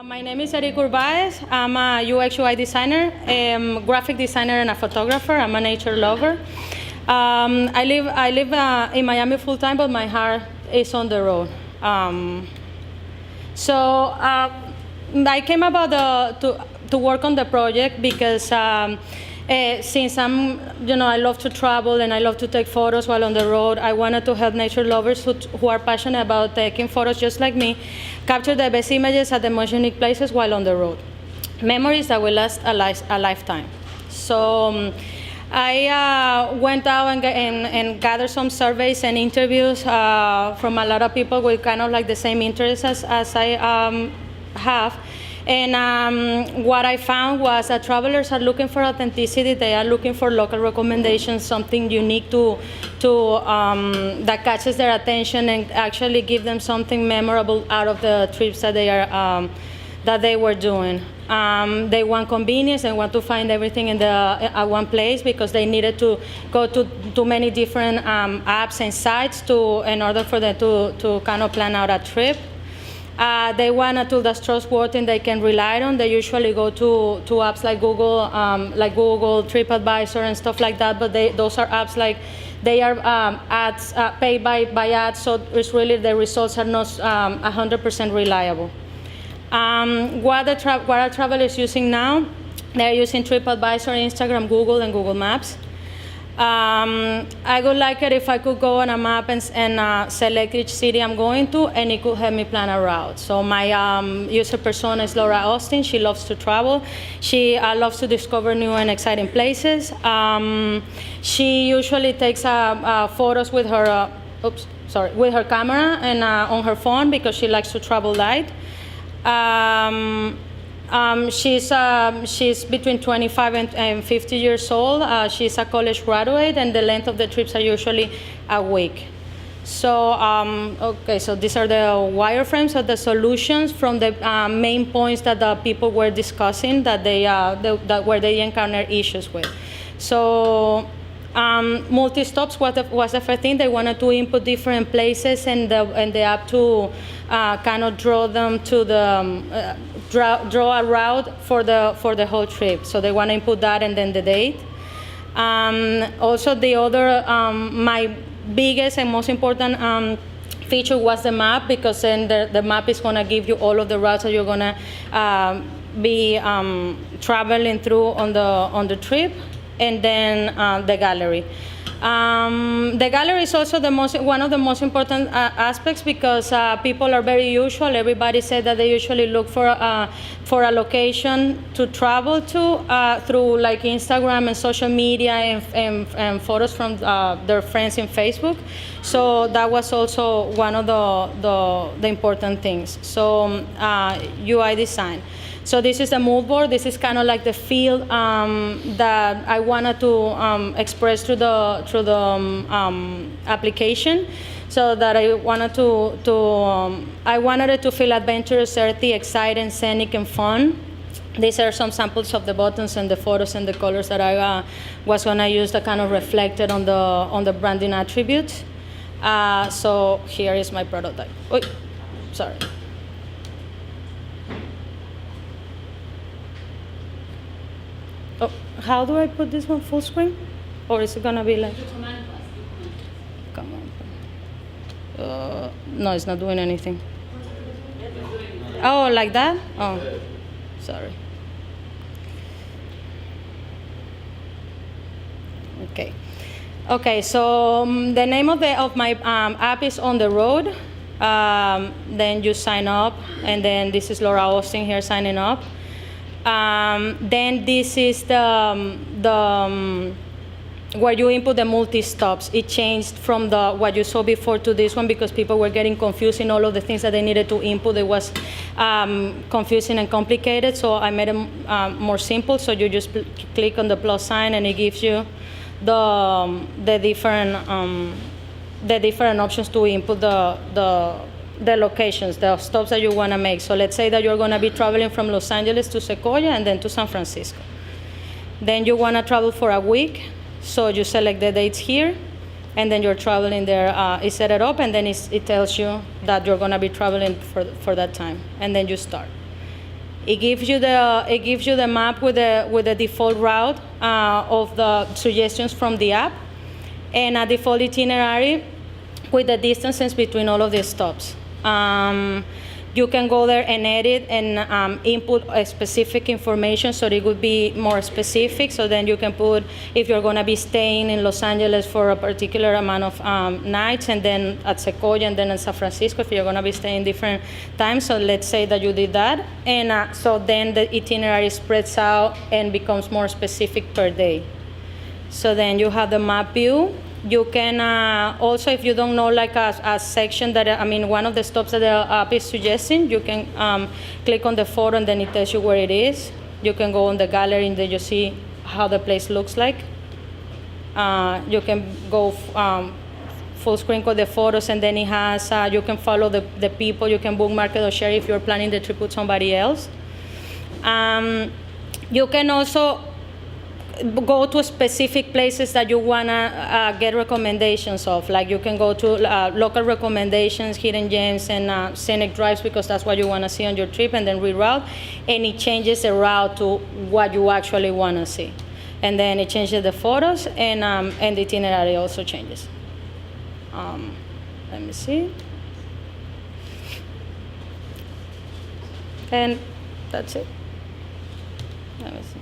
My name is Jaric Urbaez. I'm a UX UI designer, graphic designer, and a photographer. I'm a nature lover. I live in Miami full time, but my heart is on the road. I came about to work on the project because since I love to travel and I love to take photos while on the road, I wanted to help nature lovers who are passionate about taking photos just like me, capture the best images at the most unique places while on the road. Memories that will last a lifetime. So I went out and gathered some surveys and interviews from a lot of people with kind of like the same interests as I have. And what I found was that travelers are looking for authenticity. They are looking for local recommendations, something unique that catches their attention and actually give them something memorable out of the trips that they were doing. They want convenience and want to find everything at one place because they needed to go to many different apps and sites in order for them to kind of plan out a trip. They want a tool that's trustworthy and they can rely on. They usually go to apps like Google TripAdvisor and stuff like that, but those are apps like they are ads paid by ads, so it's really the results are not 100% reliable. What are travelers using now? They're using TripAdvisor, Instagram, Google, and Google Maps. I would like it if I could go on a map and select each city I'm going to, and it could help me plan a route. So my user persona is Laura Austin. She loves to travel. She loves to discover new and exciting places. She usually takes photos with her with her camera and on her phone because she likes to travel light. She's between 25 and 50 years old. She's a college graduate, and the length of the trips are usually a week. So, so these are the wireframes of the solutions from the main points that the people were discussing where they encounter issues with. So, multi-stops was the first thing. They wanted to input different places and the app to kind of draw them to the draw a route for the whole trip. So they want to input that and then the date. Also, the other my biggest and most important feature was the map, because then the map is going to give you all of the routes that you're going to be traveling through on the trip. And then the gallery. The gallery is also one of the most important aspects, because people are very usual. Everybody said that they usually look for a location to travel to through like Instagram and social media and photos from their friends in Facebook. So that was also one of the important things. So UI design. So this is the mood board. This is kind of like the feel that I wanted to express through the application. So that I wanted I wanted it to feel adventurous, earthy, exciting, scenic, and fun. These are some samples of the buttons and the photos and the colors that I was gonna use that kind of reflected on the branding attributes. So here is my prototype. Oh, sorry. Oh, how do I put this one full screen? Or is it gonna be like? Come on. No, it's not doing anything. Oh, like that? Oh, sorry. Okay. Okay, so the name of my app is On the Road. Then you sign up, and then this is Laura Austin here signing up. Then this is where you input the multi-stops. It changed from what you saw before to this one because people were getting confused in all of the things that they needed to input. It was confusing and complicated, so I made it more simple. So you just click on the plus sign, and it gives you the different options to input the locations, the stops that you want to make. So let's say that you're going to be traveling from Los Angeles to Sequoia and then to San Francisco. Then you want to travel for a week, so you select the dates here, and then you're traveling there. You set it up, and then it tells you that you're going to be traveling for that time, and then you start. It gives you the map with the default route of the suggestions from the app, and a default itinerary with the distances between all of these stops. You can go there and edit and input a specific information, so it would be more specific. So then you can put if you're going to be staying in Los Angeles for a particular amount of nights, and then at Sequoia, and then in San Francisco if you're going to be staying different times. So let's say that you did that, and so then the itinerary spreads out and becomes more specific per day. So then you have the map view. You can also, if you don't know like a section that, one of the stops that the app is suggesting, you can click on the photo and then it tells you where it is. You can go on the gallery and then you see how the place looks like. You can go full screen with the photos, and then it has, you can follow the people, you can bookmark it or share if you're planning the trip with somebody else. You can also go to specific places that you wanna get recommendations of. Like you can go to local recommendations, hidden gems, and scenic drives, because that's what you wanna see on your trip, and then reroute, and it changes the route to what you actually wanna see. And then it changes the photos, and the itinerary also changes. Let me see. And that's it. Let me see.